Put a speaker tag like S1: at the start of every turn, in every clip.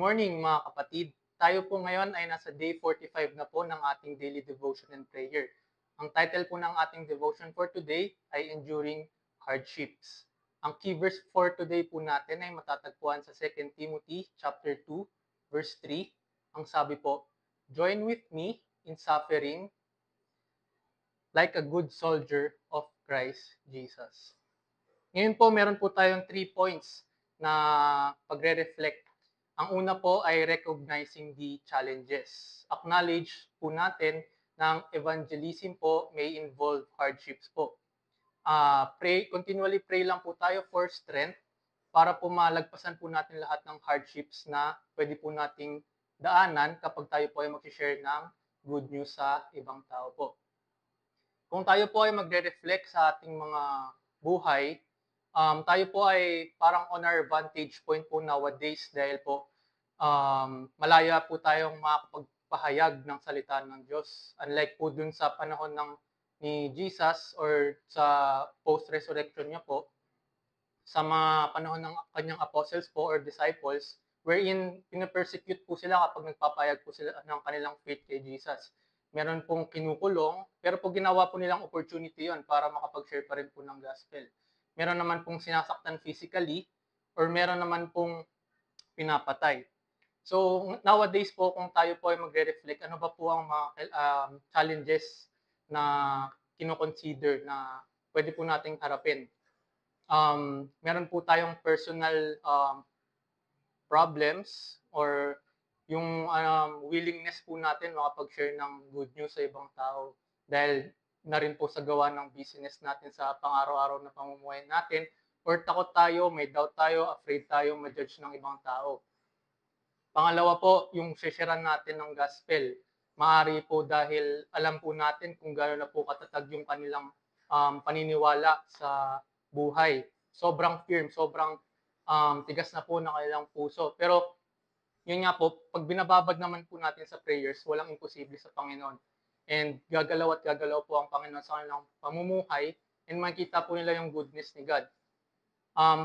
S1: morning mga kapatid. Tayo po ngayon ay nasa day 45 na po ng ating daily devotion and prayer. Ang title po ng ating devotion for today ay Enduring Hardships. Ang key verse for today po natin ay matatagpuan sa 2 Timothy chapter 2 verse 3. Ang sabi po, "Join with me in suffering like a good soldier of Christ Jesus." Ngayon po, meron po tayong 3 points na pagre-reflect. Ang una po ay recognizing the challenges. Acknowledge po natin ng evangelism po may involve hardships po. Continually pray lang po tayo for strength para po malagpasan po natin lahat ng hardships na pwede po nating daanan kapag tayo po ay mag-share ng good news sa ibang tao po. Kung tayo po ay magre-reflect sa ating mga buhay, tayo po ay parang on our vantage point po nowadays dahil po malaya po tayong makapagpahayag ng salita ng Diyos. Unlike po dun sa panahon ni Jesus or sa post-resurrection niya po, sa mga panahon ng kanyang apostles po or disciples, wherein pinapersecute po sila kapag nagpapahayag po sila ng kanilang faith kay Jesus. Meron pong kinukulong, pero po ginawa po nilang opportunity yon para makapag-share pa rin po ng gospel. Meron naman pong sinasaktan physically, or meron naman pong pinapatay. So nowadays po, kung tayo po ay magre-reflect, ano ba po ang mga challenges na kino-consider na pwede po nating harapin? Meron po tayong personal problems or yung willingness po natin makapag-share ng good news sa ibang tao dahil na rin po sa gawa ng business natin sa pang-araw-araw na pamumuhay natin, or takot tayo, may doubt tayo, afraid tayo ma-judge ng ibang tao. Pangalawa po, yung shesharan natin ng gospel. Maaari po dahil alam po natin kung gaano na po katatag yung kanilang paniniwala sa buhay. Sobrang firm, sobrang tigas na po ng kanilang puso. Pero yun nga po, pag binababad naman po natin sa prayers, walang imposible sa Panginoon. And gagalaw at gagalaw po ang Panginoon sa kanilang pamumuhay, and makikita po nila yung goodness ni God.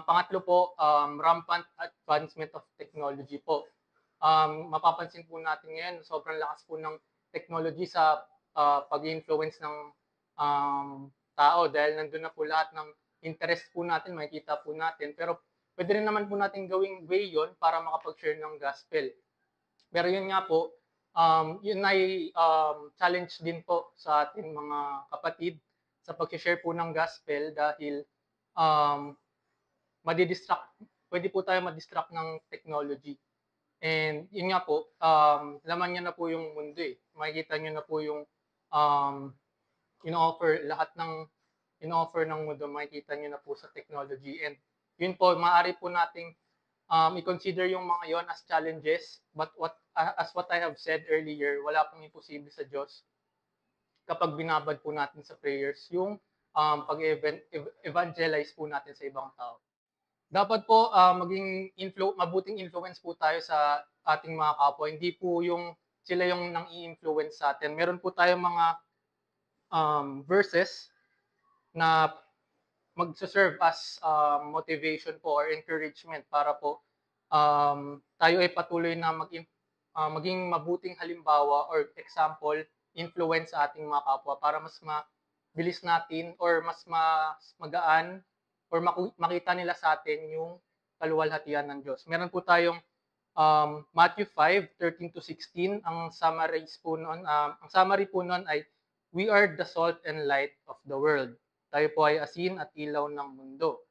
S1: Pangatlo po, rampant advancement of technology po. Mapapansin po natin ngayon, sobrang lakas po ng technology sa pag-influence ng tao dahil nandun na po lahat ng interest po natin, makikita po natin. Pero pwede rin naman po natin gawing way yon para makapag-share ng gospel. Pero yun nga po, yun ay challenge din po sa ating mga kapatid sa pag-share po ng gospel dahil pwede po tayo madistract ng technology. And yun nga po, laman niya na po yung mundo eh. Makikita niyo na po yung lahat ng in-offer ng mundo, makikita niyo na po sa technology. And yun po, maaari po nating i-consider yung mga yon as challenges, but as what I have said earlier, wala pong imposible sa Diyos kapag binabad po natin sa prayers yung pag-evangelize po natin sa ibang tao. Dapat po maging mabuting influence po tayo sa ating mga kapwa. Hindi po yung sila yung nang i-influence sa atin. Meron po tayong mga verses na magse-serve as motivation po or encouragement para po tayo ay patuloy na maging mabuting halimbawa or example, influence sa ating mga kapwa para mas mabilis natin or mas magaan or makita nila sa atin yung kaluwalhatian ng Diyos. Meron po tayong Matthew 5:13-16. Ang summary po noon ay, "We are the salt and light of the world." Tayo po ay asin at ilaw ng mundo.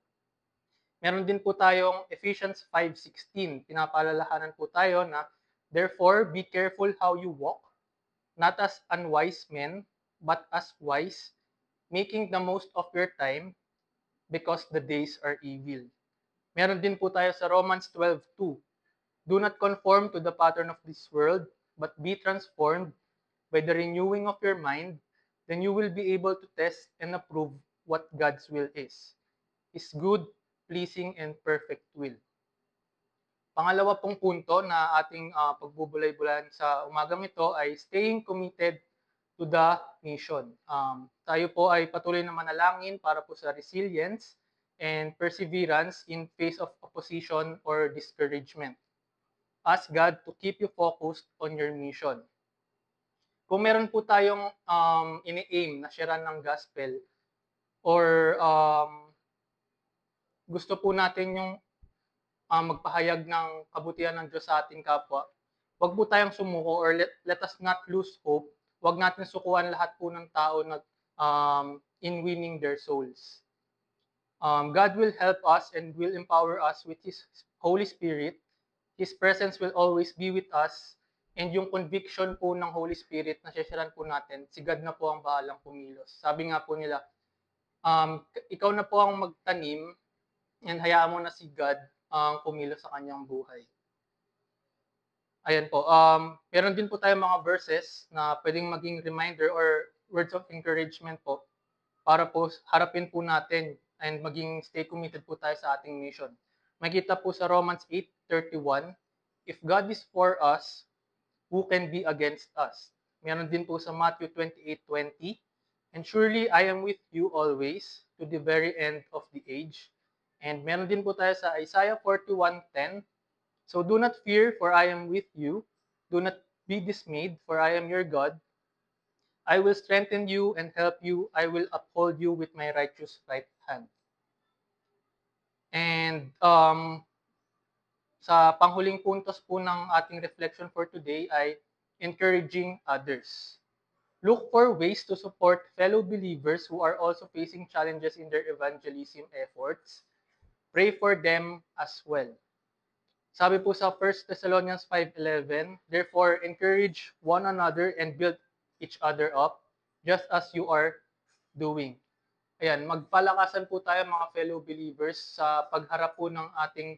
S1: Meron din po tayong Ephesians 5:16. Pinapaalalahanan po tayo na, "Therefore, be careful how you walk, not as unwise men, but as wise, making the most of your time, because the days are evil." Meron din po tayo sa Romans 12:2. "Do not conform to the pattern of this world, but be transformed by the renewing of your mind, then you will be able to test and approve what God's will is. His good, pleasing, and perfect will." Pangalawa pong punto na ating pagbubulay-bulayan sa umagang ito ay staying committed to the mission. Tayo po ay patuloy na manalangin para po sa resilience and perseverance in face of opposition or discouragement. ask God to keep you focused on your mission. Kung meron po tayong ini-aim na sharean ng gospel or gusto po natin yung magpahayag ng kabutihan ng Diyos sa ating kapwa, wag po tayong sumuko or let us not lose hope. Wag natin sukuan lahat po ng tao na in winning their souls. God will help us and will empower us with His Holy Spirit. His presence will always be with us. And yung conviction po ng Holy Spirit na shasharan po natin, si God na po ang bahalang pumilos. Sabi nga po nila, ikaw na po ang magtanim and hayaan mo na si God ang pumilos sa kanyang buhay. Ayan po. Meron din po tayong mga verses na pwedeng maging reminder or words of encouragement po para po harapin po natin and maging stay committed po tayo sa ating mission. Makita po sa Romans 8:31, if God is for us, who can be against us? Meron din po sa Matthew 28:20, and surely I am with you always to the very end of the age. And meron din po tayo sa Isaiah 41:10, so do not fear, for I am with you. Do not be dismayed, for I am your God. I will strengthen you and help you. I will uphold you with my righteous right hand. And sa panghuling puntos po ng ating reflection for today ay encouraging others. Look for ways to support fellow believers who are also facing challenges in their evangelism efforts. Pray for them as well. Sabi po sa 1 Thessalonians 5:11, therefore encourage one another and build each other up, just as you are doing. Ayan, magpalakasan po tayo mga fellow believers sa pagharap po ng ating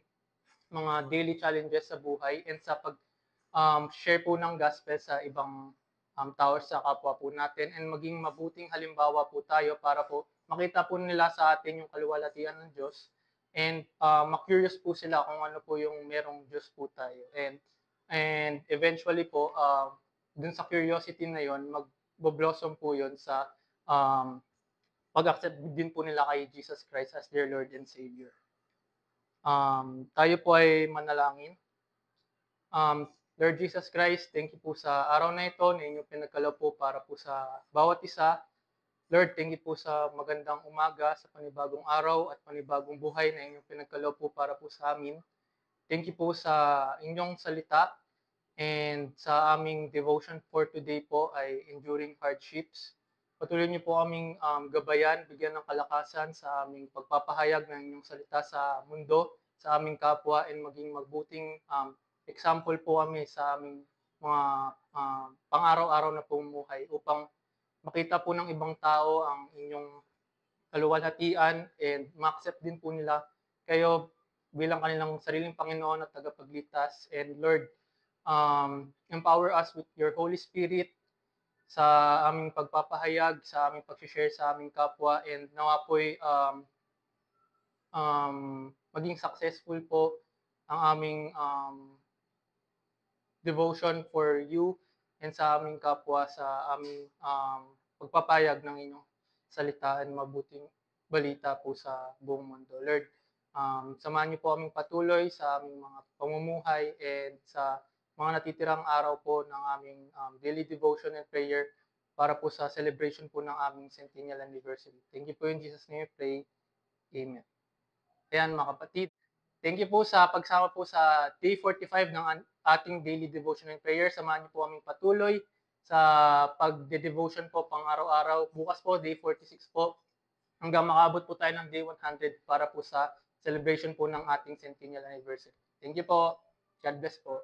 S1: mga daily challenges sa buhay and sa pag-share po ng gospel sa ibang tao sa kapwa po natin and maging mabuting halimbawa po tayo para po makita po nila sa atin yung kaluwalhatian ng Diyos and ma-curious po sila kung ano po yung merong Diyos po tayo. And eventually po, dun sa curiosity na yon mag-blossom po yon sa pag-accept din po nila kay Jesus Christ as their Lord and Savior. Tayo po ay manalangin. Lord Jesus Christ, thank you po sa araw na ito na inyong pinagkaloob po para po sa bawat isa. Lord, thank you po sa magandang umaga, sa panibagong araw at panibagong buhay na inyong pinagkaloob po para po sa amin. Thank you po sa inyong salita and sa aming devotion for today po ay enduring hardships. Patuloy niyo po aming gabayan, bigyan ng kalakasan sa aming pagpapahayag ng inyong salita sa mundo, sa aming kapwa, and maging magbuting example po kami sa aming mga pang-araw-araw na pamumuhay upang makita po ng ibang tao ang inyong kaluwalhatian and ma-accept din po nila kayo bilang kanilang sariling Panginoon at tagapagligtas. And Lord, empower us with your Holy Spirit sa aming pagpapahayag, sa aming pag-share sa aming kapwa, and nawa po'y maging successful po ang aming devotion for you and sa aming kapwa sa aming pagpapayag ng inyong salita and mabuting balita po sa buong mundo. Lord, samahan niyo po aming patuloy sa aming mga pamumuhay and sa mga natitirang araw po ng aming daily devotion and prayer para po sa celebration po ng aming centennial anniversary. Thank you po in Jesus' name we pray. Amen. Ayan mga kapatid, thank you po sa pagsama po sa day 45 ng ating daily devotion and prayer. Samahan niyo po aming patuloy sa pagde-devotion po pang araw-araw. Bukas po, day 46 po, hanggang makabot po tayo ng day 100 para po sa celebration po ng ating centennial anniversary. Thank you po. God bless po.